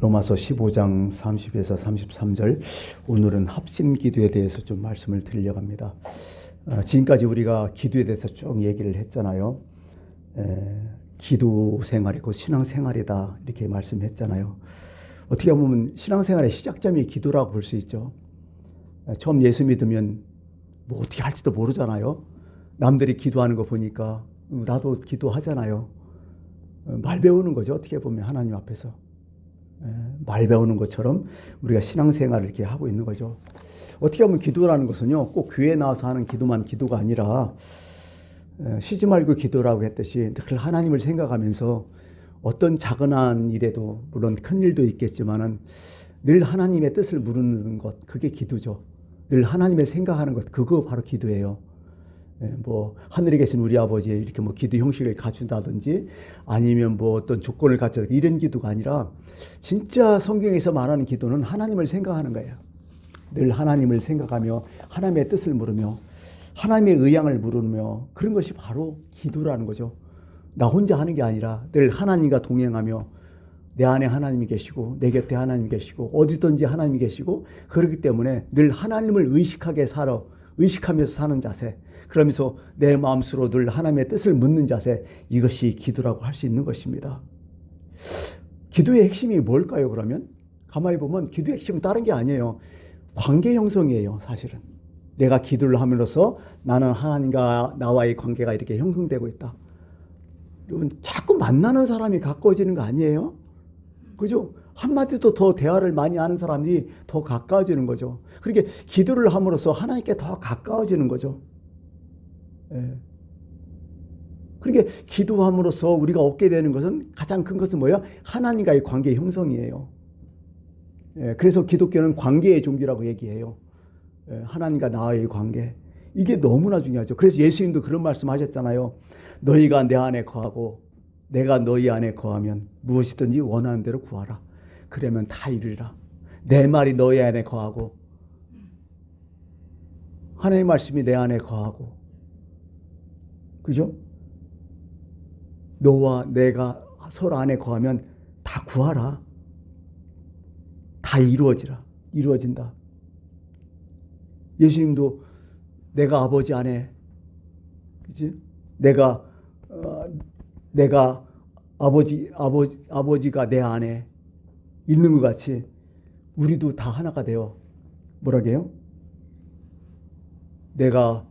로마서 15장 30에서 33절, 오늘은 합심 기도에 대해서 좀 말씀을 드리려고 합니다. 지금까지 우리가 기도에 대해서 쭉 얘기를 했잖아요. 기도 생활이고 신앙 생활이다 이렇게 말씀했잖아요. 어떻게 보면 신앙 생활의 시작점이 기도라고 볼 수 있죠. 처음 예수 믿으면 뭐 어떻게 할지도 모르잖아요. 남들이 기도하는 거 보니까 나도 기도하잖아요. 말 배우는 거죠. 어떻게 보면 하나님 앞에서 말 배우는 것처럼 우리가 신앙생활을 이렇게 하고 있는 거죠. 어떻게 보면 기도라는 것은요, 꼭 교회에 나와서 하는 기도만 기도가 아니라 쉬지 말고 기도라고 했듯이 늘 하나님을 생각하면서 어떤 작은 일에도, 물론 큰 일도 있겠지만은 늘 하나님의 뜻을 물는 것, 그게 기도죠. 늘 하나님의 생각하는 것, 그거 바로 기도예요. 뭐 하늘에 계신 우리 아버지 이렇게 뭐 기도 형식을 갖춘다든지 아니면 뭐 어떤 조건을 갖춰 이런 기도가 아니라 진짜 성경에서 말하는 기도는 하나님을 생각하는 거예요. 늘 하나님을 생각하며 하나님의 뜻을 물으며 하나님의 의향을 물으며 그런 것이 바로 기도라는 거죠. 나 혼자 하는 게 아니라 늘 하나님과 동행하며 내 안에 하나님이 계시고 내 곁에 하나님이 계시고 어디든지 하나님이 계시고 그렇기 때문에 늘 하나님을 의식하면서 사는 자세, 그러면서 내 마음으로 늘 하나님의 뜻을 묻는 자세, 이것이 기도라고 할 수 있는 것입니다. 기도의 핵심이 뭘까요? 그러면 가만히 보면 기도의 핵심은 다른 게 아니에요. 관계 형성이에요. 사실은 내가 기도를 함으로써 나는 하나님과 나와의 관계가 이렇게 형성되고 있다. 여러분, 자꾸 만나는 사람이 가까워지는 거 아니에요? 그죠? 한마디도 더 대화를 많이 하는 사람이 더 가까워지는 거죠. 그렇게 기도를 함으로써 하나님께 더 가까워지는 거죠. 그렇게 기도함으로써 우리가 얻게 되는 것은, 가장 큰 것은 뭐예요? 하나님과의 관계 형성이에요. 그래서 기독교는 관계의 종교라고 얘기해요. 하나님과 나와의 관계. 이게 너무나 중요하죠. 그래서 예수님도 그런 말씀 하셨잖아요. 너희가 내 안에 거하고 내가 너희 안에 거하면 무엇이든지 원하는 대로 구하라. 그러면 다 이루리라. 내 말이 너희 안에 거하고 하나님의 말씀이 내 안에 거하고, 그죠? 너와 내가 서로 안에 거하면 다 구하라. 다 이루어진다. 예수님도 내가 아버지 안에, 그치? 내가 아버지가 내 안에 있는 것 같이 우리도 다 하나가 되어 뭐라게요? 내가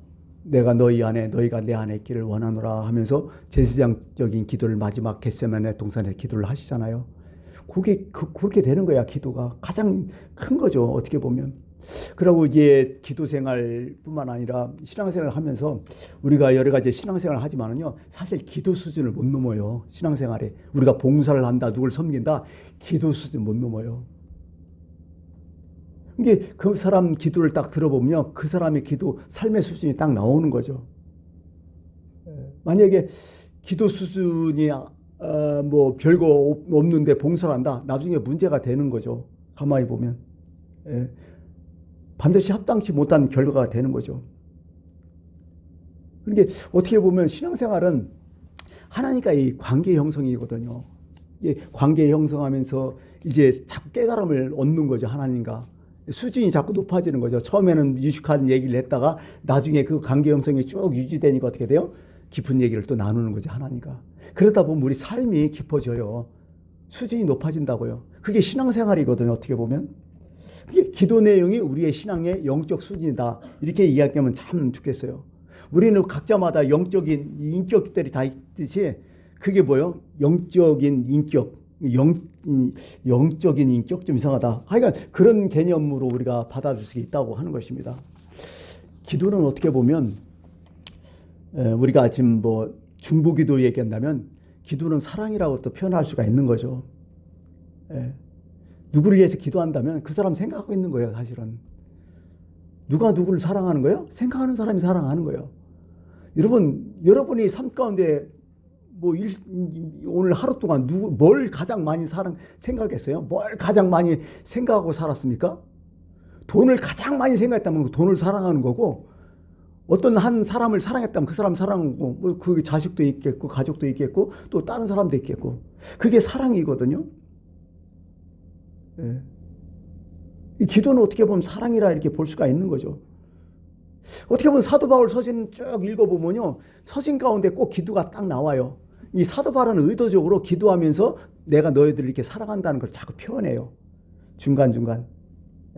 너희 안에 너희가 내 안에 있기를 원하노라 하면서 제사장적인 기도를 마지막 겟세마네 동산에서 기도를 하시잖아요. 그렇게 되는 거야. 기도가 가장 큰 거죠. 어떻게 보면. 그리고 이게 기도 생활뿐만 아니라 신앙생활을 하면서 우리가 여러 가지 신앙생활을 하지만은요, 사실 기도 수준을 못 넘어요. 신앙생활에 우리가 봉사를 한다, 누굴 섬긴다, 기도 수준 못 넘어요. 이게 그 사람 기도를 딱 들어보면요, 그 사람의 기도 삶의 수준이 딱 나오는 거죠. 만약에 기도 수준이 뭐 별거 없는데 봉사를 한다, 나중에 문제가 되는 거죠. 가만히 보면 반드시 합당치 못한 결과가 되는 거죠. 그러니까 어떻게 보면 신앙생활은 하나님과의 관계 형성이거든요. 관계 형성하면서 이제 자꾸 깨달음을 얻는 거죠. 하나님과 수준이 자꾸 높아지는 거죠. 처음에는 유식한 얘기를 했다가 나중에 그 관계 형성이 쭉 유지되니까 어떻게 돼요? 깊은 얘기를 또 나누는 거죠. 하나님과. 그러다 보면 우리 삶이 깊어져요. 수준이 높아진다고요. 그게 신앙생활이거든요. 어떻게 보면. 그게 기도 내용이 우리의 신앙의 영적 수준이다. 이렇게 이야기하면 참 좋겠어요. 우리는 각자마다 영적인 인격들이 다 있듯이 그게 뭐예요? 영적인 인격, 영적인 인격? 좀 이상하다. 하여간 그런 개념으로 우리가 받아줄 수 있다고 하는 것입니다. 기도는 어떻게 보면 우리가 지금 뭐 중보기도 얘기한다면 기도는 사랑이라고 또 표현할 수가 있는 거죠. 누구를 위해서 기도한다면 그 사람 생각하고 있는 거예요. 사실은 누가 누구를 사랑하는 거예요? 생각하는 사람이 사랑하는 거예요. 여러분이 삶 가운데 뭐 오늘 하루 동안 뭘 가장 많이 생각했어요? 뭘 가장 많이 생각하고 살았습니까? 돈을 가장 많이 생각했다면 그 돈을 사랑하는 거고, 어떤 한 사람을 사랑했다면 그 사람 사랑하고, 뭐 그 자식도 있겠고 가족도 있겠고 또 다른 사람도 있겠고, 그게 사랑이거든요. 예. 이 기도는 어떻게 보면 사랑이라 이렇게 볼 수가 있는 거죠. 어떻게 보면 사도 바울 서신 쭉 읽어보면요, 서신 가운데 꼭 기도가 딱 나와요. 이 사도 바울은 의도적으로 기도하면서 내가 너희들을 이렇게 사랑한다는 걸 자꾸 표현해요. 중간중간.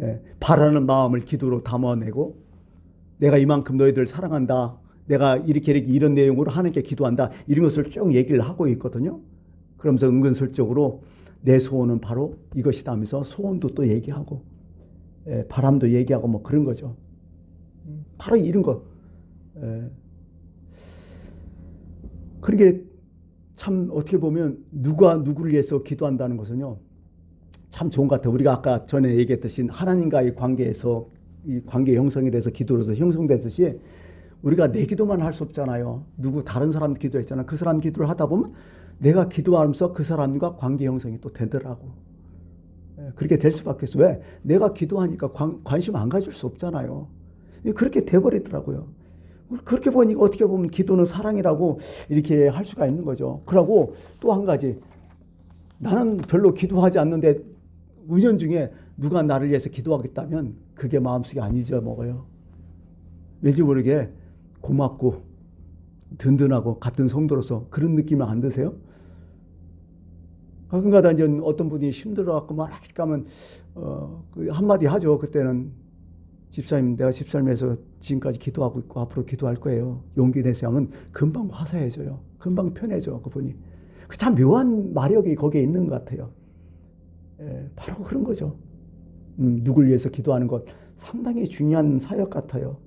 예. 바라는 마음을 기도로 담아내고, 내가 이만큼 너희들을 사랑한다, 내가 이렇게 이런 내용으로 하나님께 기도한다, 이런 것을 쭉 얘기를 하고 있거든요. 그러면서 은근슬쩍으로 내 소원은 바로 이것이다 하면서 소원도 또 얘기하고, 예, 바람도 얘기하고 뭐 그런 거죠. 바로 이런 거. 예. 그러게 참 어떻게 보면 누가 누구를 위해서 기도한다는 것은요, 참 좋은 것 같아요. 우리가 아까 전에 얘기했듯이 하나님과의 관계에서 이 관계 형성에 대해서 기도로서 형성됐듯이 우리가 내 기도만 할 수 없잖아요. 누구 다른 사람 기도했잖아요. 그 사람 기도를 하다 보면 내가 기도하면서 그 사람과 관계 형성이 또 되더라고. 그렇게 될 수밖에 없어요. 왜? 내가 기도하니까 관심 안 가질 수 없잖아요. 그렇게 돼버리더라고요. 그렇게 보니까 어떻게 보면 기도는 사랑이라고 이렇게 할 수가 있는 거죠. 그러고 또 한 가지, 나는 별로 기도하지 않는데 은연중에 누가 나를 위해서 기도하겠다면 그게 마음속에 안 잊어먹어요. 왠지 모르게 고맙고 든든하고 같은 성도로서 그런 느낌을 안 드세요? 가끔가다 이제 어떤 분이 힘들어갖고 막 이렇게 하면 그 한마디 하죠. 그때는 집사님, 내가 집사님에서 지금까지 기도하고 있고 앞으로 기도할 거예요. 용기 내세요 하면 금방 화사해져요. 금방 편해져, 그분이. 참 묘한 마력이 거기에 있는 것 같아요. 예, 바로 그런 거죠. 누굴 위해서 기도하는 것 상당히 중요한 사역 같아요.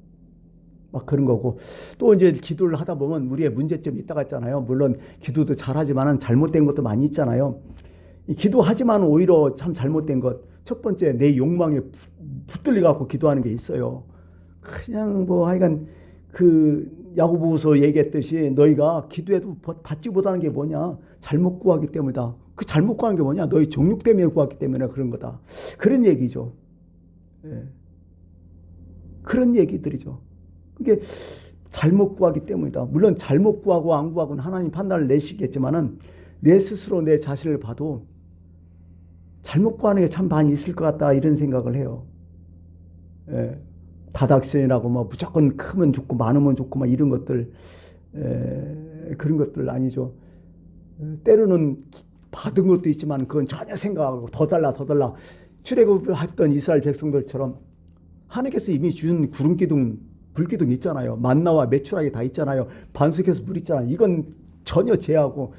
막 그런 거고, 또 이제 기도를 하다 보면 우리의 문제점이 있다고 했잖아요. 물론 기도도 잘하지만 잘못된 것도 많이 있잖아요. 기도하지만 오히려 참 잘못된 것, 첫 번째 내 욕망에 붙들려 갖고 기도하는 게 있어요. 그냥 뭐 하여간 그 야고보서 얘기했듯이 너희가 기도해도 받지 못하는 게 뭐냐, 잘못 구하기 때문이다. 그 잘못 구하는 게 뭐냐, 너희 정욕 때문에 구하기 때문에 그런 거다. 그런 얘기죠. 예. 그런 얘기들이죠. 그게 잘못 구하기 때문이다. 물론 잘못 구하고 안 구하고는 하나님 판단을 내시겠지만은 내 스스로 내 자신을 봐도 잘못 구하는 게 참 많이 있을 것 같다, 이런 생각을 해요. 예. 다닥션이라고 뭐 무조건 크면 좋고 많으면 좋고 막 이런 것들, 그런 것들 아니죠. 때로는 받은 것도 있지만 그건 전혀 생각하고 더 달라 더 달라. 출애굽을 했던 이스라엘 백성들처럼 하나님께서 이미 주신 구름기둥 불기둥 있잖아요. 만나와 메추라기 다 있잖아요. 반석에서 물 있잖아요. 이건 전혀 제하고,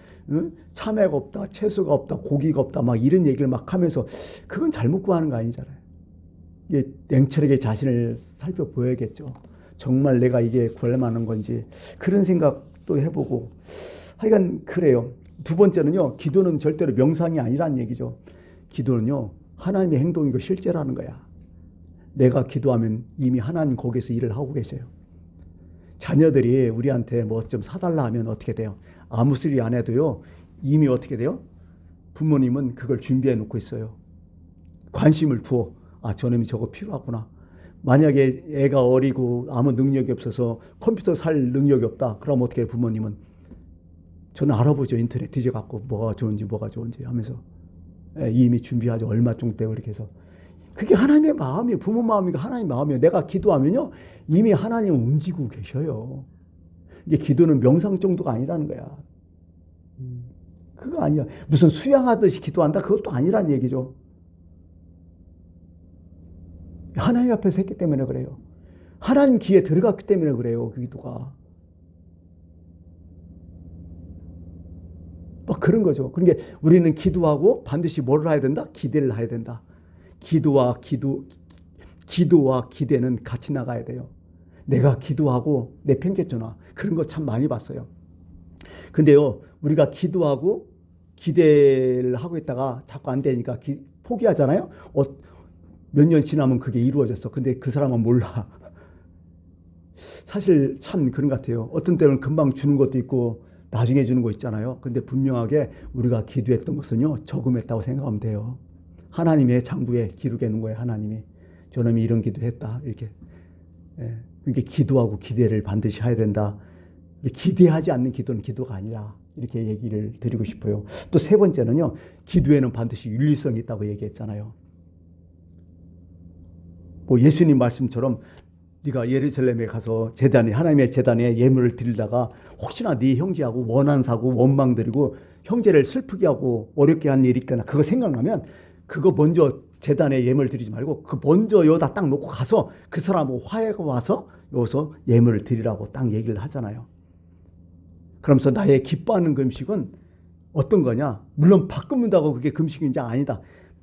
참외가 없다, 채소가 없다, 고기가 없다, 막 이런 얘기를 막 하면서 그건 잘못 구하는 거 아니잖아요. 이게 냉철하게 자신을 살펴보야겠죠. 정말 내가 이게 구할만한 건지 그런 생각도 해보고. 하여간 그래요. 두 번째는요, 기도는 절대로 명상이 아니라는 얘기죠. 기도는요, 하나님의 행동이고 실제라는 거야. 내가 기도하면 이미 하나님 거기서 일을 하고 계세요. 자녀들이 우리한테 뭐 좀 사달라 하면 어떻게 돼요? 아무 소리 안 해도요, 이미 어떻게 돼요? 부모님은 그걸 준비해 놓고 있어요. 관심을 두어. 아, 저놈이 저거 필요하구나. 만약에 애가 어리고 아무 능력이 없어서 컴퓨터 살 능력이 없다, 그럼 어떻게 해요? 부모님은 저는 알아보죠. 인터넷 뒤져갖고 뭐가 좋은지 하면서 이미 준비하죠. 얼마 정도 되고 이렇게 해서. 그게 하나님의 마음이에요. 부모 마음이고 하나님의 마음이에요. 내가 기도하면요, 이미 하나님은 움직이고 계셔요. 이게 기도는 명상 정도가 아니라는 거야. 그거 아니야. 무슨 수양하듯이 기도한다, 그것도 아니란 얘기죠. 하나님 앞에서 했기 때문에 그래요. 하나님 귀에 들어갔기 때문에 그래요. 그 기도가. 막 그런 거죠. 그러니까 우리는 기도하고 반드시 뭘 해야 된다? 기대를 해야 된다. 기도와 기대는 같이 나가야 돼요. 내가 기도하고 내팽개쳐놔. 그런 거 참 많이 봤어요. 근데요, 우리가 기도하고 기대를 하고 있다가 자꾸 안 되니까 포기하잖아요. 몇 년 지나면 그게 이루어졌어. 근데 그 사람은 몰라. 사실 참 그런 것 같아요. 어떤 때는 금방 주는 것도 있고 나중에 주는 거 있잖아요. 근데 분명하게 우리가 기도했던 것은요, 저금했다고 생각하면 돼요. 하나님의 장부에 기록해 놓은 거예요. 하나님이 저놈이 이런 기도했다, 이렇게. 그러니까 기도하고 기대를 반드시 해야 된다. 기대하지 않는 기도는 기도가 아니라, 이렇게 얘기를 드리고 싶어요. 또 세 번째는요, 기도에는 반드시 윤리성이 있다고 얘기했잖아요. 뭐 예수님 말씀처럼 네가 예루살렘에 가서 제단에 하나님의 제단에 예물을 드리다가 혹시나 네 형제하고 원한 사고 원망 드리고 형제를 슬프게 하고 어렵게 한 일이 있거나 그거 생각나면 그거 먼저 제단에 예물 드리지 말고 그 먼저 여기다 딱 놓고 가서 그 사람하고 화해가 와서 여기서 예물을 드리라고 딱 얘기를 하잖아요. 그러면서 나의 기뻐하는 금식은 어떤 거냐? 물론 바꾼다고 그게 금식인지 아니다.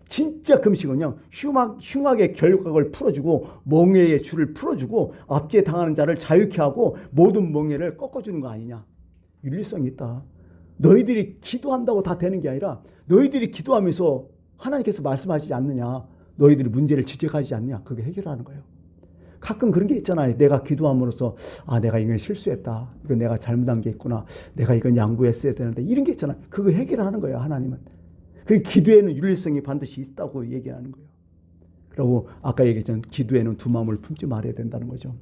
진짜 금식은요, 흉악의 결각을 풀어주고 멍에의 줄을 풀어주고 압제에 당하는 자를 자유케 하고 모든 멍에를 꺾어주는 거 아니냐. 윤리성이 있다. 너희들이 기도한다고 다 되는 게 아니라 너희들이 기도하면서 하나님께서 말씀하시지 않느냐, 너희들이 문제를 지적하지 않느냐, 그게 해결하는 거예요. 가끔 그런 게 있잖아요. 내가 기도함으로써 내가 이건 실수했다, 이건 내가 잘못한 게 있구나, 내가 이건 양보했어야 되는데, 이런 게 있잖아요. 그거 해결하는 거예요, 하나님은. 그리고 기도에는 윤리성이 반드시 있다고 얘기하는 거예요. 그리고 아까 얘기했던 기도에는 두 마음을 품지 말아야 된다는 거죠.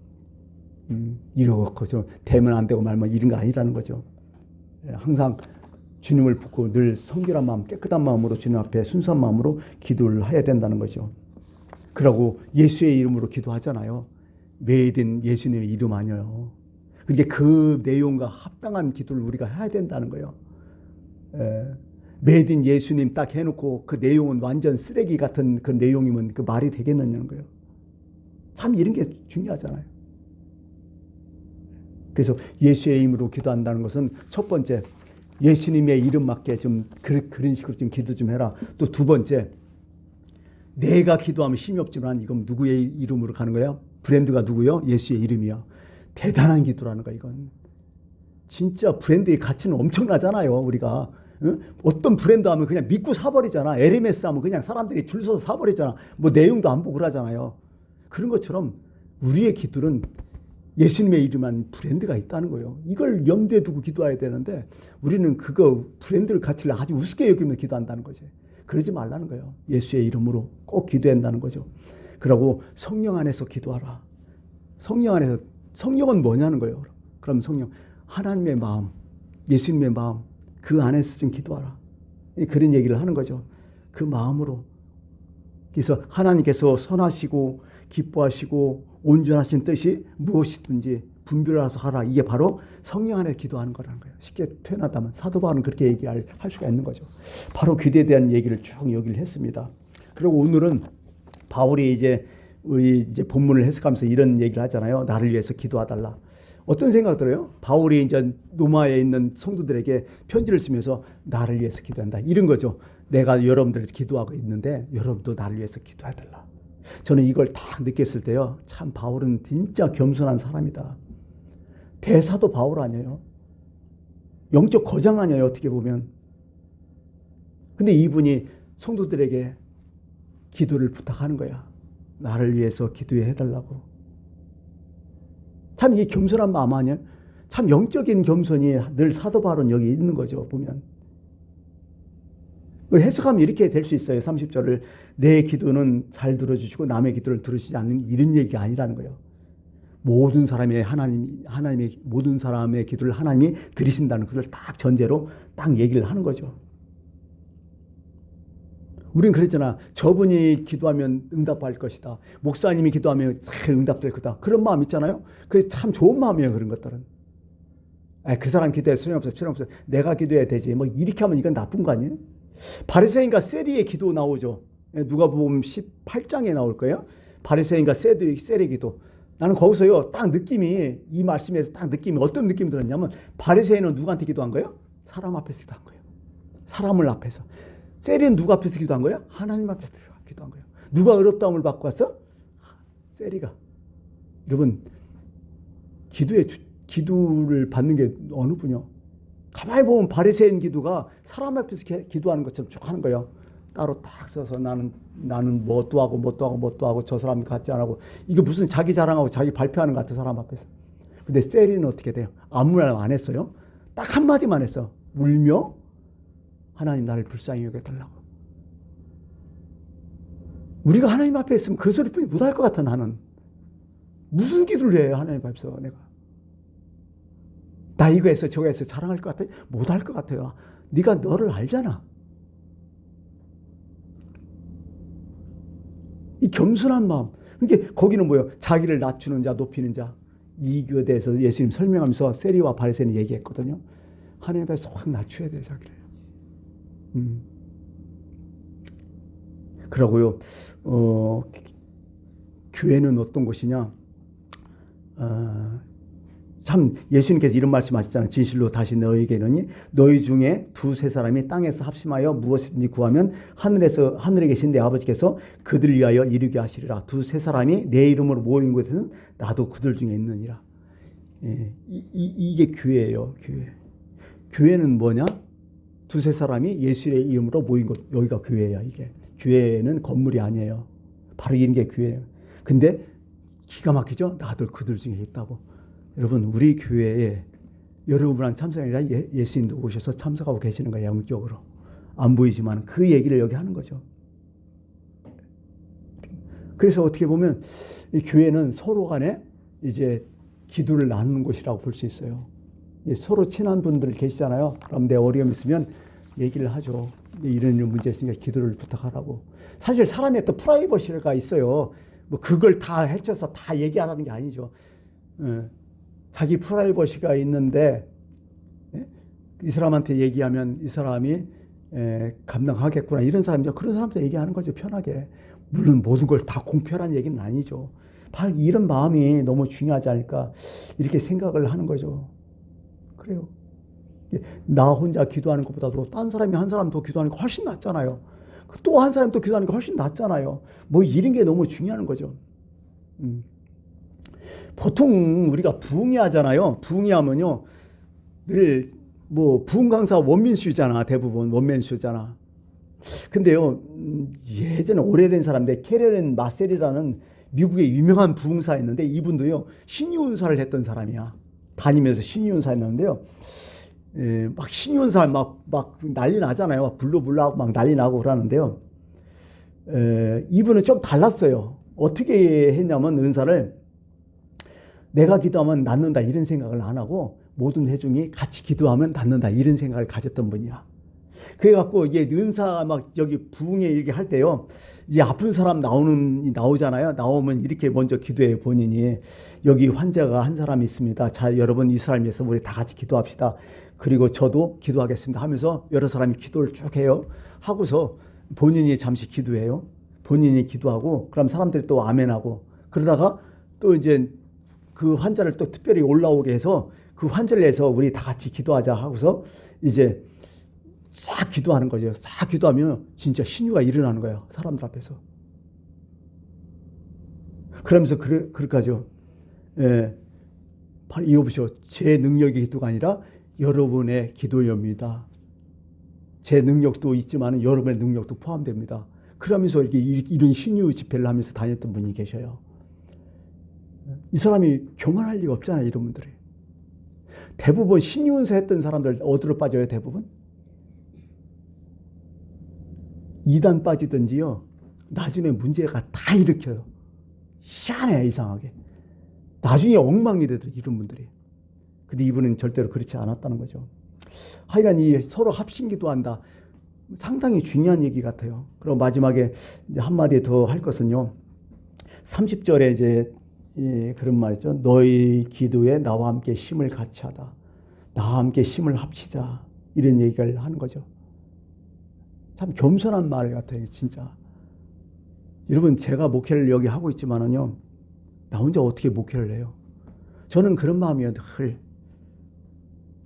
이러고 좀 되면 안 되고 말면 이런 거 아니라는 거죠. 항상 주님을 붙고 늘 성결한 마음, 깨끗한 마음으로 주님 앞에 순수한 마음으로 기도를 해야 된다는 거죠. 그러고 예수의 이름으로 기도하잖아요. 메이든 예수님의 이름 아니에요. 그러니까 그 내용과 합당한 기도를 우리가 해야 된다는 거예요. 메이든 예수님 딱 해놓고 그 내용은 완전 쓰레기 같은 그 내용이면 그 말이 되겠느냐는 거예요. 참 이런 게 중요하잖아요. 그래서 예수의 이름으로 기도한다는 것은 첫 번째, 예수님의 이름 맞게 좀 그런 식으로 좀 기도 좀 해라. 또 두 번째, 내가 기도하면 힘이 없지만 이건 누구의 이름으로 가는 거예요? 브랜드가 누구요? 예수의 이름이요. 대단한 기도라는 거야, 이건. 진짜 브랜드의 가치는 엄청나잖아요, 우리가. 응? 어떤 브랜드 하면 그냥 믿고 사버리잖아. 에르메스 하면 그냥 사람들이 줄 서서 사버리잖아. 뭐 내용도 안 보고 그러잖아요. 그런 것처럼 우리의 기도는 예수님의 이름한 브랜드가 있다는 거예요. 이걸 염두에 두고 기도해야 되는데 우리는 그거 브랜드를 가치를 아주 우습게 여기면서 기도한다는 거지. 그러지 말라는 거예요. 예수의 이름으로 꼭 기도해야 한다는 거죠. 그러고 성령 안에서 기도하라. 성령 안에서, 성령은 뭐냐는 거예요. 그럼 성령, 하나님의 마음, 예수님의 마음, 그 안에서 좀 기도하라. 그런 얘기를 하는 거죠. 그 마음으로. 그래서 하나님께서 선하시고 기뻐하시고 온전하신 뜻이 무엇이든지 분별해서 하라. 이게 바로 성령 안에 기도하는 거라는 거예요. 쉽게 표현하다면 사도 바울은 그렇게 얘기할 수가 있는 거죠. 바로 기도에 대한 얘기를 쭉 여기를 했습니다. 그리고 오늘은 바울이 우리 본문을 해석하면서 이런 얘기를 하잖아요. 나를 위해서 기도하달라. 어떤 생각 들어요? 바울이 로마에 있는 성도들에게 편지를 쓰면서 나를 위해서 기도한다. 이런 거죠. 내가 여러분들에서 기도하고 있는데 여러분도 나를 위해서 기도해달라. 저는 이걸 딱 느꼈을 때요. 참 바울은 진짜 겸손한 사람이다. 대사도 바울 아니에요. 영적 거장 아니에요. 어떻게 보면. 근데 이분이 성도들에게 기도를 부탁하는 거야. 나를 위해서 기도해달라고. 참 이게 겸손한 마음 아니에요? 참 영적인 겸손이 늘 사도 바울은 여기 있는 거죠. 보면. 해석하면 이렇게 될 수 있어요. 30절을 내 기도는 잘 들어주시고 남의 기도를 들으시지 않는 이런 얘기가 아니라는 거예요. 모든 사람의 하나님의 모든 사람의 기도를 하나님이 들으신다는 것을 딱 전제로 딱 얘기를 하는 거죠. 우리는 그랬잖아. 저분이 기도하면 응답할 것이다. 목사님이 기도하면 잘 응답될 거다. 그런 마음 있잖아요. 그게 참 좋은 마음이에요. 그런 것들은. 그 사람 기도해 소용없어. 내가 기도해야 되지. 뭐 이렇게 하면 이건 나쁜 거 아니에요? 바리새인과 세리의 기도 나오죠. 누가복음 18장에 나올 거예요. 바리새인과 세리의 기도. 나는 거기서요. 딱 느낌이 이 말씀에서 딱 느낌이 어떤 느낌이 들었냐면 바리새인은 누구한테 기도한 거예요? 사람 앞에서 기도한 거예요. 사람을 앞에서. 세리는 누구 앞에서 기도한 거예요? 하나님 앞에서 기도한 거예요. 누가 어렵다움을 받고 왔어? 세리가. 여러분, 기도를 받는 게 어느 분이요? 가만히 보면 바리새인 기도가 사람 앞에서 기도하는 것처럼 쭉 하는 거예요. 따로 딱 써서 나는 뭣도 하고 저 사람 같지 안 하고, 이게 무슨 자기 자랑하고 자기 발표하는 것 같아, 사람 앞에서. 근데 세리는 어떻게 돼요? 아무 말 안 했어요. 딱 한마디만 했어. 울며 하나님 나를 불쌍히 여겨달라고. 우리가 하나님 앞에 있으면 그 소리뿐이 못할 것 같아. 나는 무슨 기도를 해요 하나님 앞에서. 내가 나 이거 해서 저거 해서 자랑할 것 같아? 못할 것 같아요. 네가 너를 알잖아. 이 겸손한 마음. 그러니까 거기는 뭐예요? 자기를 낮추는 자, 높이는 자. 이거에 대해서 예수님 설명하면서 세리와 바리새인이 얘기했거든요. 하나님 앞에 확 낮춰야 돼, 자기를. 그러고요. 교회는 어떤 곳이냐? 참 예수님께서 이런 말씀하셨잖아요. 진실로 다시 너희에게 이르니 너희 중에 두세 사람이 땅에서 합심하여 무엇이든지 구하면 하늘에 계신 내 아버지께서 그들 위하여 이루게 하시리라. 두세 사람이 내 이름으로 모인 곳에는 나도 그들 중에 있느니라. 예, 이게 교회예요. 교회는 뭐냐? 두세 사람이 예수의 이름으로 모인 곳, 여기가 교회야. 이게 교회는 건물이 아니에요. 바로 이런 게 교회예요. 근데 기가 막히죠? 나도 그들 중에 있다고. 여러분, 우리 교회에 여러분한 참석이 아니라 예수님도 오셔서 참석하고 계시는 거예요. 영적으로. 안 보이지만 그 얘기를 여기 하는 거죠. 그래서 어떻게 보면 이 교회는 서로 간에 이제 기도를 나누는 곳이라고 볼 수 있어요. 서로 친한 분들 계시잖아요. 그럼 내 어려움 있으면 얘기를 하죠. 이런 문제 있으니까 기도를 부탁하라고. 사실 사람의 또 프라이버시가 있어요. 뭐 그걸 다 헤쳐서 다 얘기하라는 게 아니죠. 자기 프라이버시가 있는데 이 사람한테 얘기하면 이 사람이 감당하겠구나, 이런 사람이죠. 그런 사람한테 얘기하는 거죠, 편하게. 물론 모든 걸 다 공표란 얘기는 아니죠. 바로 이런 마음이 너무 중요하지 않을까, 이렇게 생각을 하는 거죠. 그래요. 나 혼자 기도하는 것보다도 딴 사람이 한 사람 더 기도하는 게 훨씬 낫잖아요. 또 한 사람 또 기도하는 게 훨씬 낫잖아요. 뭐 이런 게 너무 중요한 거죠. 보통 우리가 부흥회 하잖아요. 부흥회 하면요, 늘 뭐 부흥 강사 원민수잖아. 대부분 원맨수잖아. 근데요, 예전에 오래된 사람인데 캐러린 마셀이라는 미국의 유명한 부흥사였는데, 이분도요 신유운사를 했던 사람이야. 다니면서 신유운사 했는데요, 막 신유운사 막 난리 나잖아요. 막 불러하고 막 난리 나고 그러는데요, 이분은 좀 달랐어요. 어떻게 했냐면, 은사를 내가 기도하면 낫는다 이런 생각을 안 하고, 모든 회중이 같이 기도하면 낫는다 이런 생각을 가졌던 분이야. 그래갖고 이게 은사 막 여기 부흥회 이렇게 할 때요, 이제 아픈 사람 나오잖아요. 나오면 이렇게 먼저 기도해요. 본인이 여기 환자가 한 사람 있습니다. 자, 여러분 이 사람 위해서 우리 다 같이 기도합시다. 그리고 저도 기도하겠습니다 하면서 여러 사람이 기도를 쭉 해요. 하고서 본인이 잠시 기도해요. 본인이 기도하고 그럼 사람들이 또 아멘하고, 그러다가 또 이제 그 환자를 또 특별히 올라오게 해서 그 환자를 위해서 우리 다 같이 기도하자 하고서 이제 싹 기도하는 거죠. 싹 기도하면 진짜 신유가 일어나는 거예요. 사람들 앞에서. 그러면서 그렇게 하죠. 이거 보시오. 제 능력의 기도가 아니라 여러분의 기도입니다. 제 능력도 있지만 여러분의 능력도 포함됩니다. 그러면서 이런 신유 집회를 하면서 다녔던 분이 계셔요. 이 사람이 교만할 리가 없잖아요. 이런 분들이. 대부분 신유운사 했던 사람들 어디로 빠져요? 대부분? 이단 빠지든지요, 나중에 문제가 다 일으켜요. 희한해, 이상하게. 나중에 엉망이 되더라고요, 이런 분들이. 근데 이분은 절대로 그렇지 않았다는 거죠. 하여간 이 서로 합심기도 한다. 상당히 중요한 얘기 같아요. 그럼 마지막에 이제 한마디 더 할 것은요, 30절에 이제 그런 말 있죠. 너희 기도에 나와 함께 힘을 같이 하다. 나와 함께 힘을 합치자. 이런 얘기를 하는 거죠. 참 겸손한 말 같아요, 진짜. 여러분, 제가 목회를 여기 하고 있지만은요, 나 혼자 어떻게 목회를 해요? 저는 그런 마음이에요, 늘.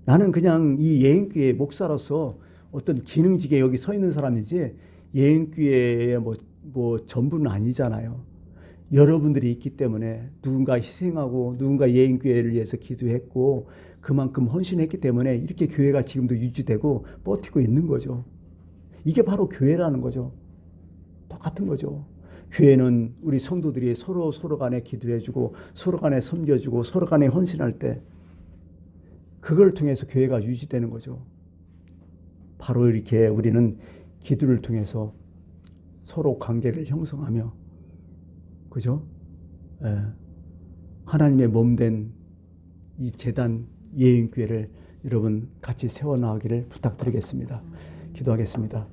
나는 그냥 이 예행교회 목사로서 어떤 기능직에 여기 서 있는 사람이지, 예행교회의 뭐 전부는 아니잖아요. 여러분들이 있기 때문에 누군가 희생하고 누군가 예행교회를 위해서 기도했고 그만큼 헌신했기 때문에 이렇게 교회가 지금도 유지되고 버티고 있는 거죠. 이게 바로 교회라는 거죠. 똑같은 거죠. 교회는 우리 성도들이 서로 간에 기도해주고 서로 간에 섬겨주고 서로 간에 헌신할 때 그걸 통해서 교회가 유지되는 거죠. 바로 이렇게 우리는 기도를 통해서 서로 관계를 형성하며, 그죠? 하나님의 몸된 이 재단 예행교회를 여러분 같이 세워나가기를 부탁드리겠습니다. 기도하겠습니다.